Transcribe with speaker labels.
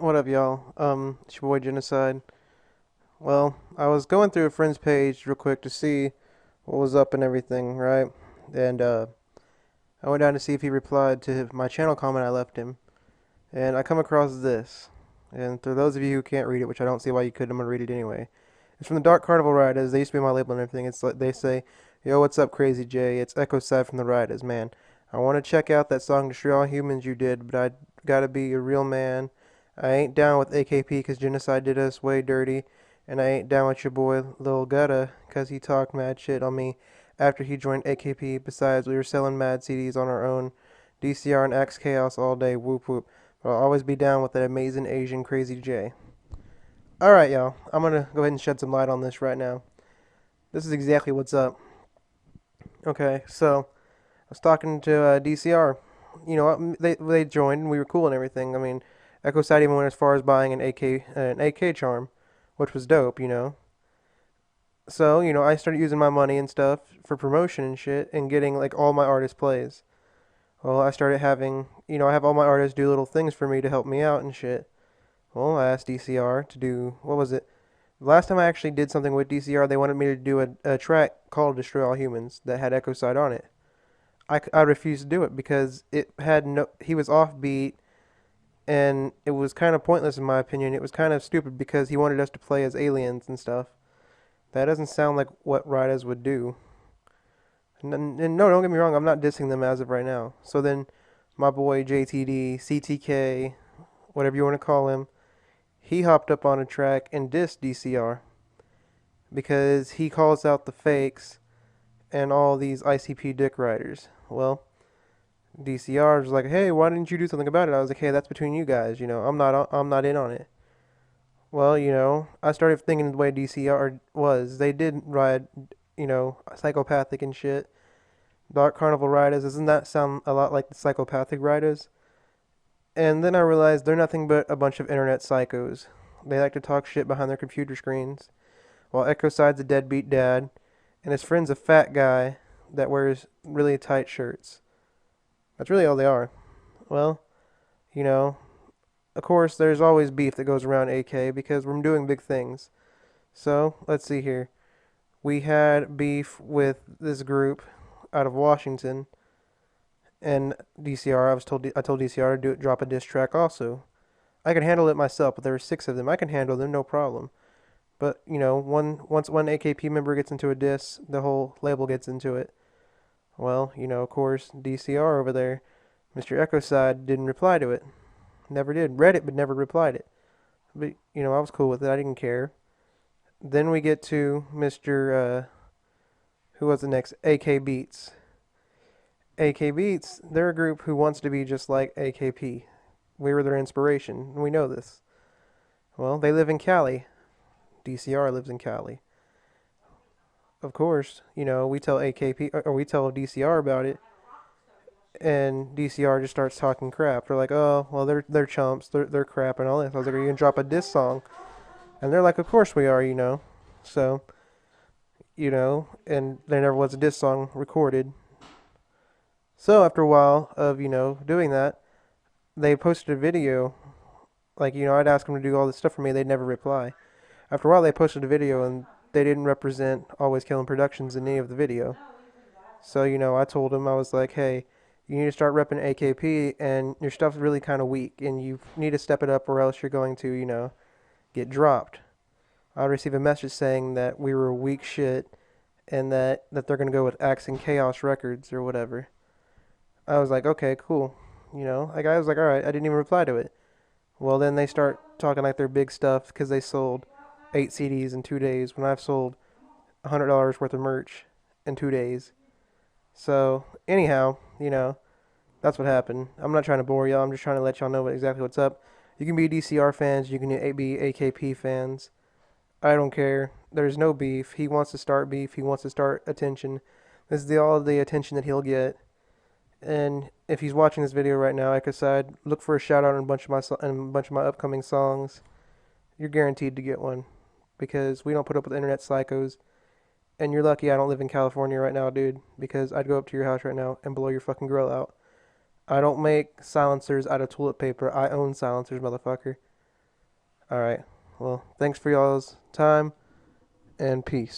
Speaker 1: What up, y'all? It's your boy Genocide. Well, I was going through a friend's page real quick to see what was up and everything, right? And I went down to see if he replied to my channel comment I left him, and I come across this. And for those of you who can't read it, which I don't see why you could, I'm gonna read it anyway. It's from the Dark Carnival Riders. They used to be my label and everything. It's like they say, "Yo, what's up, Crazy J? It's Echo Side from the Riders, man. I want to check out that song Destroy All Humans you did, but I gotta be a real man. I ain't down with AKP 'cause Genocide did us way dirty, and I ain't down with your boy Lil Guddah 'cause he talked mad shit on me after he joined AKP. Besides, we were selling mad CDs on our own. DCR and Axe Chaos all day, whoop whoop. But I'll always be down with that amazing Asian Crazy J." Alright, y'all. I'm gonna go ahead and shed some light on this right now. This is exactly what's up. Okay, so I was talking to DCR. They joined and we were cool and everything. I mean, Echo Side even went as far as buying an AK charm, which was dope. So I started using my money and stuff for promotion and shit, and getting like all my artist plays. Well, I started having I have all my artists do little things for me to help me out and shit. Well, I asked DCR to do what was it? Last time I actually did something with DCR, they wanted me to do a track called "Destroy All Humans" that had Echo Side on it. I refused to do it because it had no. He was offbeat, and it was kind of pointless in my opinion. It was kind of stupid because he wanted us to play as aliens and stuff. That doesn't sound like what Riders would do. And no, don't get me wrong. I'm not dissing them as of right now. So then, my boy JTD, CTK, whatever you want to call him, he hopped up on a track and dissed DCR because he calls out the fakes and all these ICP dick riders. Well, DCR was like, "Hey, why didn't you do something about it?" I was like, "Hey, that's between you guys. I'm not in on it." Well, I started thinking the way DCR was. They did ride, psychopathic and shit. Dark Carnival Riders, doesn't that sound a lot like the psychopathic riders? And then I realized they're nothing but a bunch of internet psychos. They like to talk shit behind their computer screens, while Echo Side's a deadbeat dad, and his friend's a fat guy that wears really tight shirts. That's really all they are. Well, you know, of course, there's always beef that goes around AK because we're doing big things. So, let's see here. We had beef with this group out of Washington, and DCR. I told DCR to drop a diss track also. I can handle it myself, but there were six of them. I can handle them, no problem. But once one AKP member gets into a diss, the whole label gets into it. Well, of course, DCR over there, Mr. Echo Side didn't reply to it. Never did. Read it, but never replied it. But I was cool with it. I didn't care. Then we get to Mr. Who was the next? AK Beats. AK Beats, they're a group who wants to be just like AKP. We were their inspiration, and we know this. Well, they live in Cali. DCR lives in Cali. Of course, we tell AKP or we tell DCR about it, and DCR just starts talking crap. They're like, "Oh, well, they're chumps. They're crap and all this." I was like, "Are you gonna drop a diss song?" And they're like, "Of course we are." So, and there never was a diss song recorded. So after a while of doing that, they posted a video. Like I'd ask them to do all this stuff for me, they'd never reply. After a while, they posted a video and they didn't represent Always Killing Productions in any of the video. So I told them I was like, "Hey, you need to start repping AKP, and your stuff's really kind of weak, and you need to step it up, or else you're going to get dropped." I received a message saying that we were weak shit, and that they're gonna go with Axe and Chaos Records or whatever. I was like, "Okay, cool." Like I was like, "All right." I didn't even reply to it. Well, then they start talking like they're big stuff because they sold 8 CDs in 2 days when I've sold $100 worth of merch in 2 days. So anyhow, that's what happened. I'm not trying to bore y'all. I'm just trying to let y'all know exactly what's up. You can be DCR fans. You can be AKP fans. I don't care. There's no beef. He wants to start beef. He wants to start attention. This is all the attention that he'll get. And if he's watching this video right now, Echo Side, look for a shout out on a bunch of my upcoming songs. You're guaranteed to get one because we don't put up with internet psychos. And you're lucky I don't live in California right now, dude, because I'd go up to your house right now and blow your fucking grill out. I don't make silencers out of toilet paper. I own silencers, motherfucker. All right. Well, thanks for y'all's time and peace.